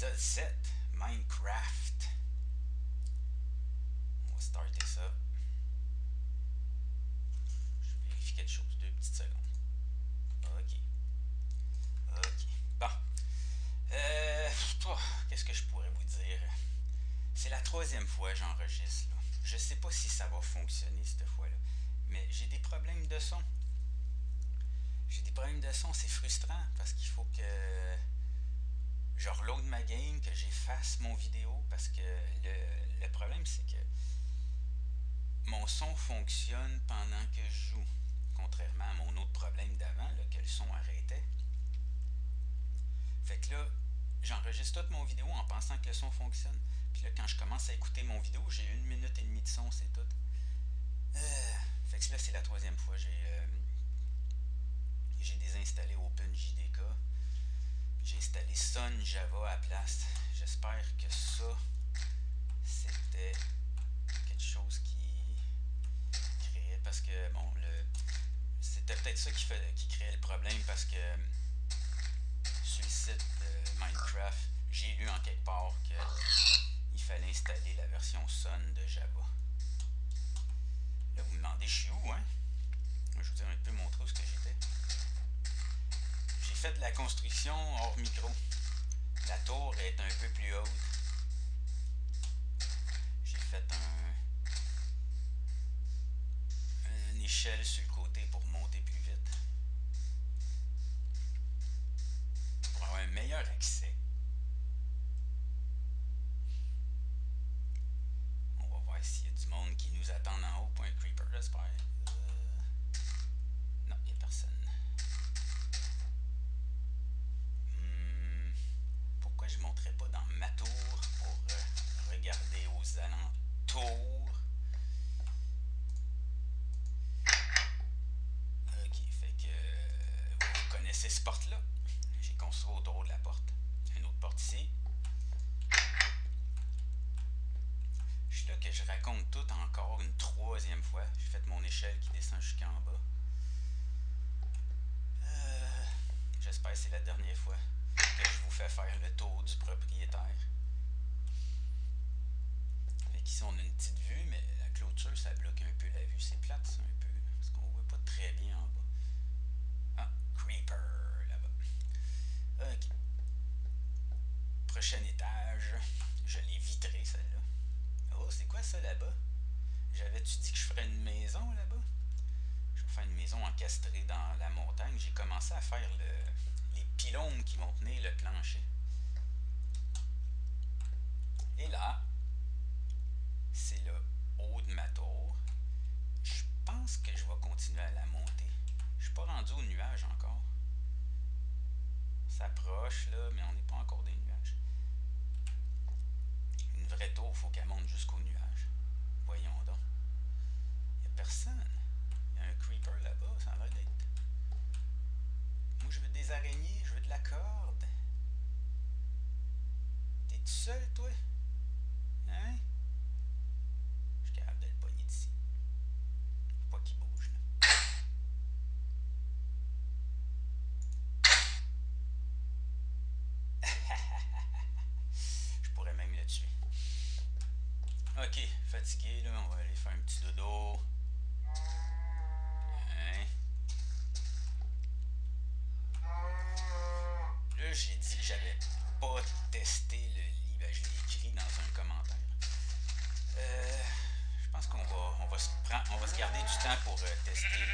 Épisode 7, Minecraft. On va starter ça. Je vérifie quelque chose, 2 petites secondes. Ok. Ok. Bon. Qu'est-ce que je pourrais vous dire? C'est la 3e fois que j'enregistre. Là. Je sais pas si ça va fonctionner cette fois-là. Mais j'ai des problèmes de son. C'est frustrant parce qu'il faut que je reload ma game, que j'efface mon vidéo parce que le problème c'est que mon son fonctionne pendant que je joue. Contrairement à mon autre problème d'avant, là, que le son arrêtait. Fait que là, j'enregistre toute mon vidéo en pensant que le son fonctionne. Puis là, quand je commence à écouter mon vidéo, j'ai 1 minute et demie de son, c'est tout. Fait que là, c'est la 3e fois. J'ai désinstallé OpenJDK. J'ai installé Sun Java à la place. J'espère que ça, c'était quelque chose qui créait. Parce que, bon, c'était peut-être ça qui créait le problème. Parce que sur le site de Minecraft, j'ai lu en quelque part qu'il fallait installer la version Sun de Java. Là, vous me demandez, je suis où, hein? Je vais vous dire un peu montrer où ce que j'étais. J'ai fait de la construction hors micro. La tour est un peu plus haute. J'ai fait une échelle sur le côté pour monter plus vite. Pour avoir un meilleur accès. On va voir s'il y a du monde qui nous attend en haut pour un creeper, j'espère. Non, il n'y a personne. Pourquoi je ne monterais pas dans ma tour pour regarder aux alentours? Ok, fait que vous connaissez cette porte-là. J'ai construit autour de la porte. Une autre porte ici. Je suis là que je raconte tout encore une 3e fois. J'ai fait mon échelle qui descend jusqu'en bas. J'espère que c'est la dernière fois que je vous fais faire le tour du propriétaire. Fait qu'ici on a une petite vue, mais la clôture ça bloque un peu la vue. C'est plate ça un peu, parce qu'on voit pas très bien en bas. Ah, creeper là-bas. Ok. Prochain étage. Je l'ai vitré celle-là. Oh, c'est quoi ça là-bas? J'avais-tu dit que je ferais une maison là-bas? Je vais faire une maison encastrée dans la montagne. J'ai commencé à faire les pylônes qui vont tenir le plancher. Et là, c'est le haut de ma tour. Je pense que je vais continuer à la monter. Je suis pas rendu au nuage encore. Ça approche là, mais on n'est pas encore des nuages. Une vraie tour, il faut qu'elle monte jusqu'au nuage. Voyons donc. Il n'y a personne. Il y a un creeper là-bas, ça a l'air d'être... Moi, je veux des araignées, je veux de la corde. T'es tout seul, toi? Hein? Je suis capable de le pogner d'ici. Faut pas qu'il bouge, là. Je pourrais même le tuer. Ok, fatigué, là, on va aller faire un petit dodo. Hein? Là, j'ai dit que j'avais pas testé le lit. Ben, je l'ai écrit dans un commentaire. Je pense on va se garder du temps pour tester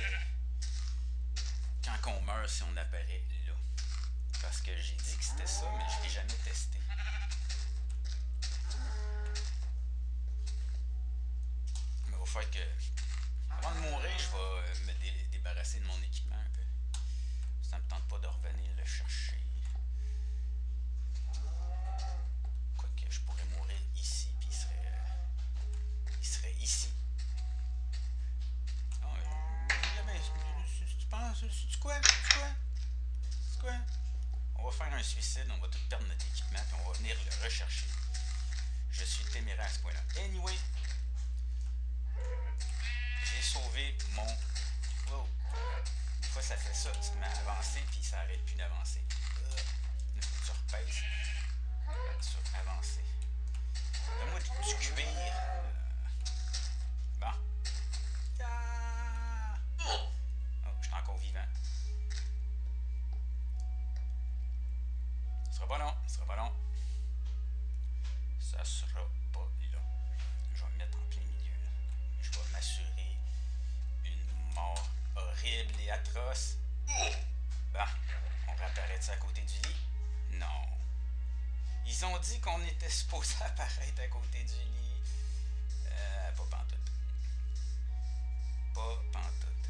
quand on meurt si on apparaît là. Parce que j'ai dit que c'était ça, mais je l'ai jamais testé. Mais il va falloir que, avant de mourir, je vais me débarrasser de mon équipement un peu. Ça me tente pas de revenir le chercher. Quoique je pourrais mourir ici, puis il serait ici. Oh, tu penses, c'est quoi? C'est quoi? On va faire un suicide, on va tout perdre notre équipement, puis on va venir le rechercher. Je suis téméraire à ce point-là. Anyway, j'ai sauvé mon... Wow. Des fois, ça fait ça, tu te mets à avancer, puis ça arrête plus d'avancer. Il faut que tu repèses. sur avancer. Donne-moi du cuir. Bon. Ah! Oh, je suis encore vivant. Ce sera pas long, ce sera pas long. Ça sera pas long. Je vais me mettre en plein milieu. Là. Je vais m'assurer une mort horrible et atroce. Bon, on réapparaît à côté du lit? Non. Ils ont dit qu'on était supposé apparaître à côté du lit. Pas pantoute. Pas pantoute.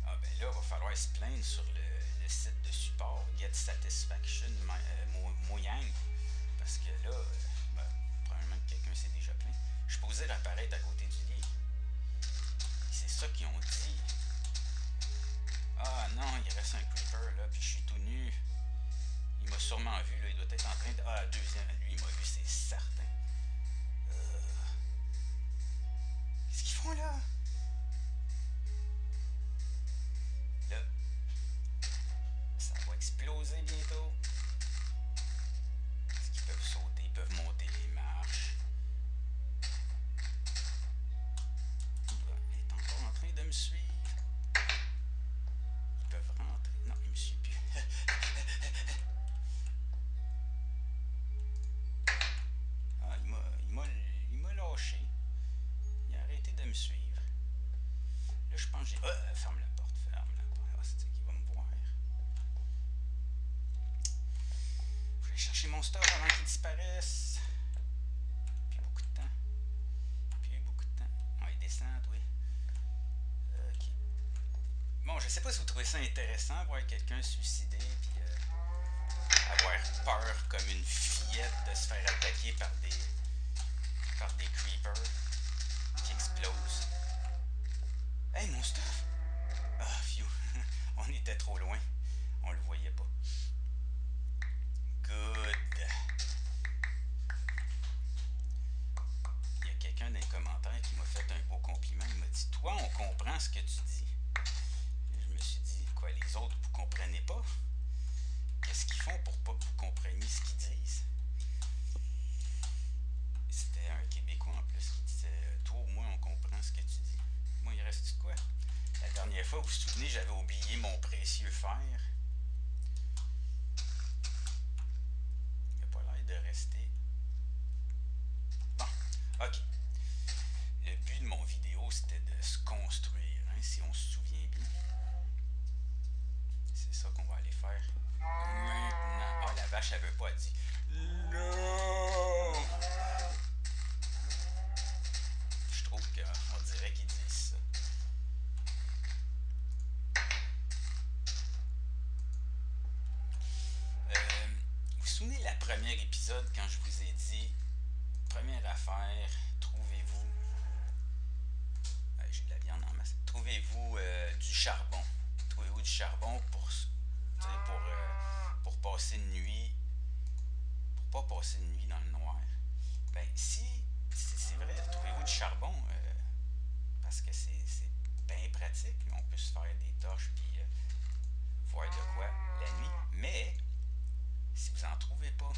Ah ben là, il va falloir se plaindre sur le site de support Get Satisfaction Mojang. Parce que là, ben, probablement que quelqu'un s'est déjà plaint. Je suis posé apparaître à côté du lit. C'est ça qu'ils ont dit. Ah non, il reste un creeper là, puis je suis tout nu. Il m'a sûrement vu, là, il doit être en train de... Ah, deuxième, lui il m'a vu, c'est certain. Qu'est-ce qu'ils font là? Là, ça va exploser bientôt. Est-ce qu'ils peuvent sauter? Ils peuvent monter les marches. Il est encore en train de me suivre. Ils peuvent rentrer. Non, il me suit plus. Ah, il m'a lâché. Il a arrêté de me suivre. Là, je pense que j'ai... ferme la porte, ferme la porte. Ah, c'est qu'il va me voir. Je vais chercher mon stuff avant qu'il disparaisse. Plus beaucoup de temps. Plus beaucoup de temps. On va descendre, oui. Ok. Bon, je sais pas si vous trouvez ça intéressant, voir quelqu'un se suicider, puis avoir peur comme une fillette de se faire attaquer par des creepers qui explosent. Hey, mon stuff! Ah, phew. On était trop loin. On le voyait pas. Good. Il y a quelqu'un dans les commentaires qui m'a fait un beau compliment. Il m'a dit, toi, on comprend ce que tu dis. Je me suis dit, quoi, les autres, vous comprenez pas? Qu'est-ce qu'ils font pour pas que vous compreniez ce qu'ils disent? C'était un Québécois en plus qui disait, toi, au moins, on comprend ce que tu dis. Moi, il reste quoi? La dernière fois, vous vous souvenez, j'avais oublié mon précieux fer. Il n'a pas l'air de rester. Bon, ok. Le but de mon vidéo, c'était de se construire, hein, si on se souvient bien. C'est ça qu'on va aller faire maintenant. Ah, la vache, elle veut pas, elle dit non! Je trouve qu'on dirait qu'ils disent ça. Vous vous souvenez la première épisode quand je vous ai dit première affaire, trouvez-vous j'ai de la viande en masse. Trouvez-vous du charbon. Trouvez-vous du charbon pour passer une nuit. Pour pas passer une nuit dans le noir. Ben si c'est vrai, trouvez-vous du charbon parce que c'est bien pratique. On peut se faire des torches puis voir de quoi la nuit. Mais si vous en trouvez pas,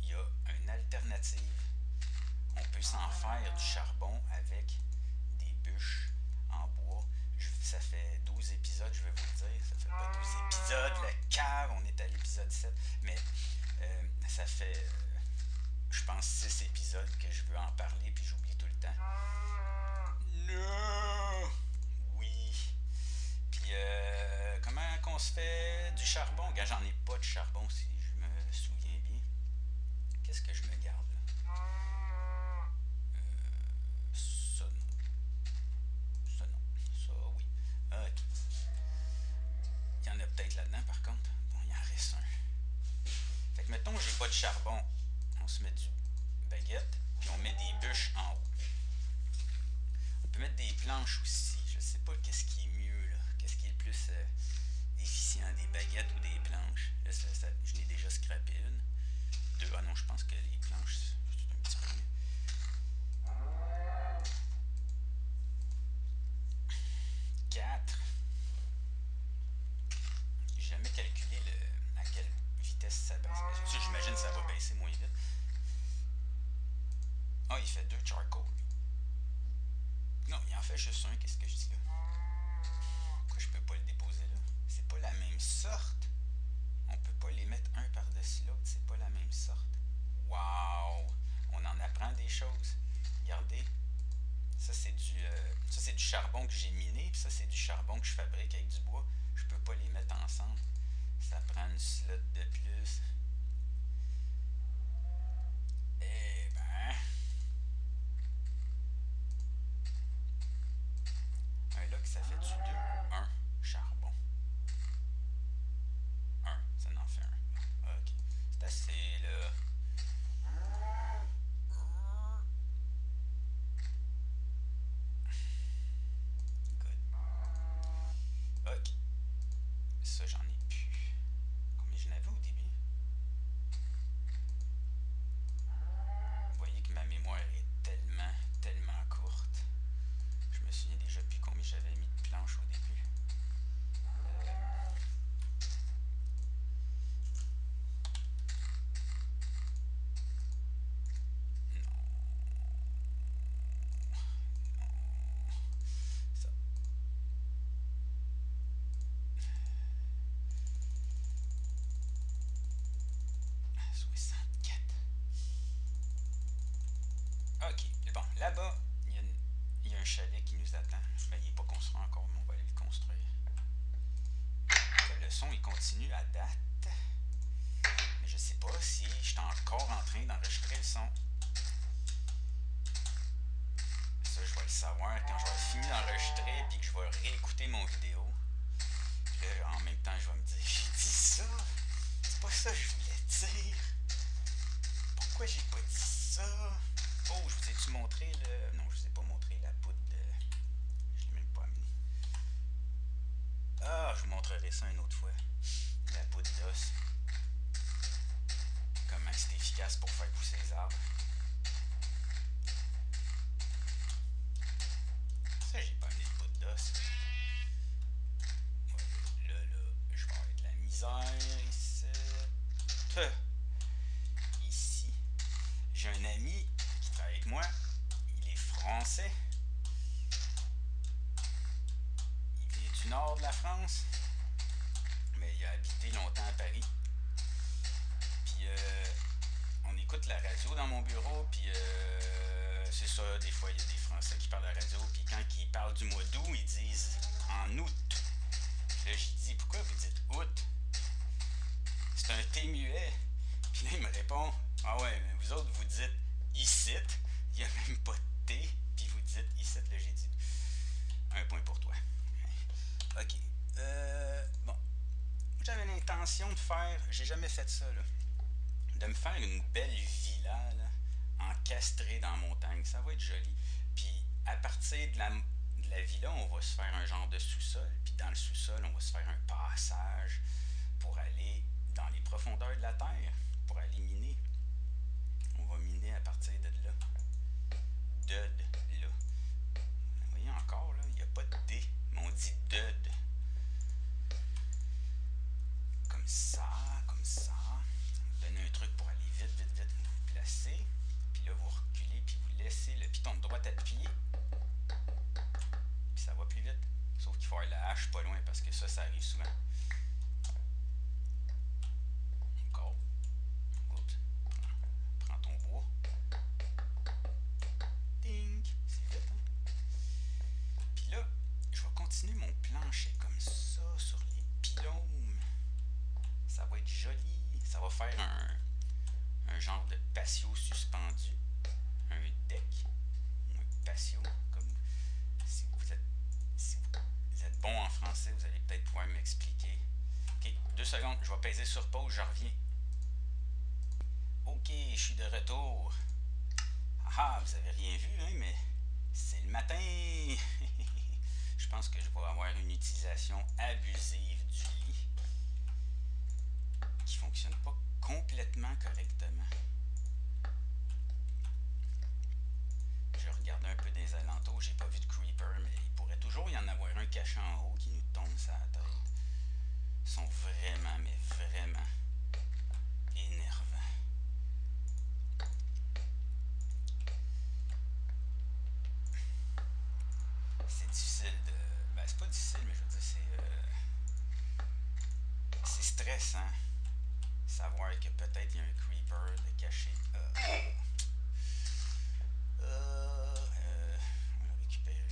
il y a une alternative. On peut s'en faire du charbon avec des bûches en bois. Ça fait 12 épisodes, je vais vous le dire. Ça fait pas 12 épisodes, le cave, on est à l'épisode 7. Mais ça fait, je pense, 6 épisodes que je veux en parler, puis j'oublie tout le temps. Non! Oui. Puis, comment qu'on se fait du charbon? Gars, j'en ai pas de charbon, si je me souviens bien. Qu'est-ce que je me garde, là? Ça, non. Ça, non. Ça, oui. Ok. Il y en a peut-être là-dedans, par contre. Bon, il en reste un. Fait que, mettons, j'ai pas de charbon. On se met du baguette, puis on met des bûches en haut. On peut mettre des planches aussi. Je sais pas qu'est-ce qui est mieux, là. Qu'est-ce qui est le plus efficient, des baguettes ou des planches. Là, je n'ai déjà scrappé une. Deux. Ah non, je pense que les planches, c'est un petit peu mieux. 4. J'ai jamais calculé à quelle vitesse ça fait 2 charcoal. Non, il en fait juste un, qu'est-ce que je dis là? Pourquoi je peux pas le déposer là? C'est pas la même sorte. On peut pas les mettre un par-dessus l'autre, c'est pas la même sorte. Wow! On en apprend des choses. Regardez, ça c'est du charbon que j'ai miné, puis ça c'est du charbon que je fabrique avec du bois. Je peux pas les mettre ensemble. Ça prend une slot de plus. Eh ben, un log ça fait du 2 ou 1 charbon? Un, ça en fait un. Ok, c'est assez là. Good. Ok, ça j'en ai plus. Combien j'en avais au début? Vous voyez que ma mémoire est tellement courte. Je me souviens déjà plus combien j'avais mis de planches au début. Ça, 64. Ok, bon, là-bas, il y a un chalet qui nous attend. Ben, il n'est pas construit encore, mais on va aller le construire. Là, le son, il continue à date. Mais je sais pas si je suis encore en train d'enregistrer le son. Ça, je vais le savoir quand je vais finir d'enregistrer puis que je vais réécouter mon vidéo. Puis là, en même temps, je vais me dire, j'ai dit ça. C'est pas ça que je voulais dire. Pourquoi j'ai pas dit ça? Oh, je vous ai-tu montré le... Non, je vous ai pas montré la poudre de... Je l'ai même pas amené. Ah, je vous montrerai ça une autre fois. La poudre d'os. Comment c'est efficace pour faire pousser les arbres. Ça, j'ai pas amené de poudre d'os. Ouais, là, je vais avoir de la misère ici. Ici. J'ai un ami qui travaille avec moi. Il est français. Il vient du nord de la France. Mais il a habité longtemps à Paris. Puis on écoute la radio dans mon bureau. Puis c'est ça, des fois il y a des Français qui parlent à la radio. Puis quand ils parlent du mois d'août, ils disent en août. Puis là, j'ai dit, pourquoi vous dites août? C'est un T muet. Puis là, il me répond, ah ouais, mais vous autres, vous dites icite. Il n'y a même pas de T. Puis vous dites icite. Là, j'ai dit, un point pour toi. Ok. Bon. J'avais l'intention de faire, j'ai jamais fait ça, là, de me faire une belle villa, là, encastrée dans la montagne. Ça va être joli. Puis à partir de la villa, on va se faire un genre de sous-sol. Puis dans le sous-sol, on va se faire un passage pour aller dans les profondeurs de la terre, pour aller miner. On va miner à partir de là. Là. Vous voyez encore, là, il n'y a pas de D, mais on dit Dud. Comme ça, comme ça. Vous donnez un truc pour aller vite, vous vous placez. Puis là, vous reculez, puis vous laissez le piton de droite appuyé. Puis ça va plus vite. Sauf qu'il faut avoir la hache pas loin parce que ça arrive souvent. Encore. Oups. Prends ton bois. Ding! C'est vite, hein? Puis là, je vais continuer mon plancher comme ça sur les pylônes. Ça va être joli. Ça va faire un genre de patio suspendu. Un deck. Ou un patio. Comme si vous êtes bon en français, vous allez peut-être pouvoir m'expliquer. Ok, 2 secondes, je vais peser sur pause, je reviens. Ok, je suis de retour. Ah, vous avez rien vu, hein, mais c'est le matin. Je pense que je vais avoir une utilisation abusive du lit qui fonctionne pas complètement correctement. Je regarde un peu des alentours, j'ai pas vu de creeper, mais il pourrait toujours y en avoir un caché en haut qui nous tombe sur la tête. Ils sont vraiment, mais vraiment énervants. pas difficile, mais je veux dire, c'est stressant. Savoir que peut-être il y a un creeper de caché. On va le récupérer.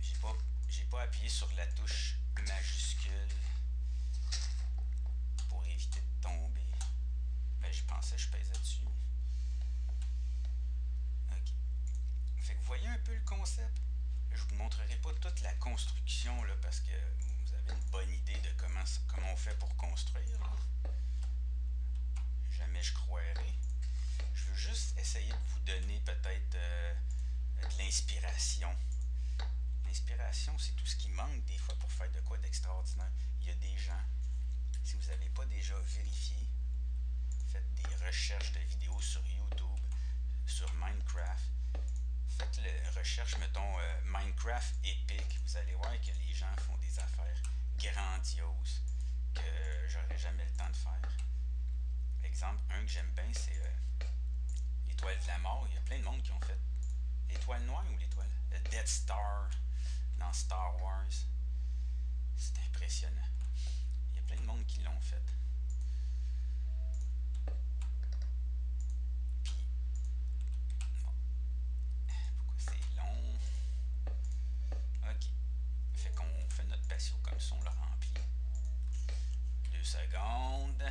J'ai pas, j'ai pas appuyé sur la touche majuscule pour éviter de tomber. Ben, je pensais que je pesais dessus. Ok. Fait que vous voyez un peu le concept. Je vous montrerai pas toute la construction là, parce que vous avez une bonne idée de comment on fait pour construire. Là. Jamais je croirais. Je veux juste essayer de vous donner peut-être de l'inspiration. L'inspiration, c'est tout ce qui manque des fois pour faire de quoi d'extraordinaire. Il y a des gens, si vous n'avez pas déjà vérifié, faites des recherches de vidéos sur YouTube, sur Minecraft. Faites la recherche, mettons, Minecraft Epic. Vous allez voir que les gens font des affaires grandioses que j'aurais jamais le temps de faire. Exemple, un que j'aime bien, c'est l'étoile de la mort. Il y a plein de monde qui ont fait l'étoile noire ou l'étoile? Le Death Star dans Star Wars. C'est impressionnant. Il y a plein de monde qui l'ont fait. Puis, bon, pourquoi c'est long? Ok. Fait qu'on fait notre patio comme ça, on le remplit. 2 secondes.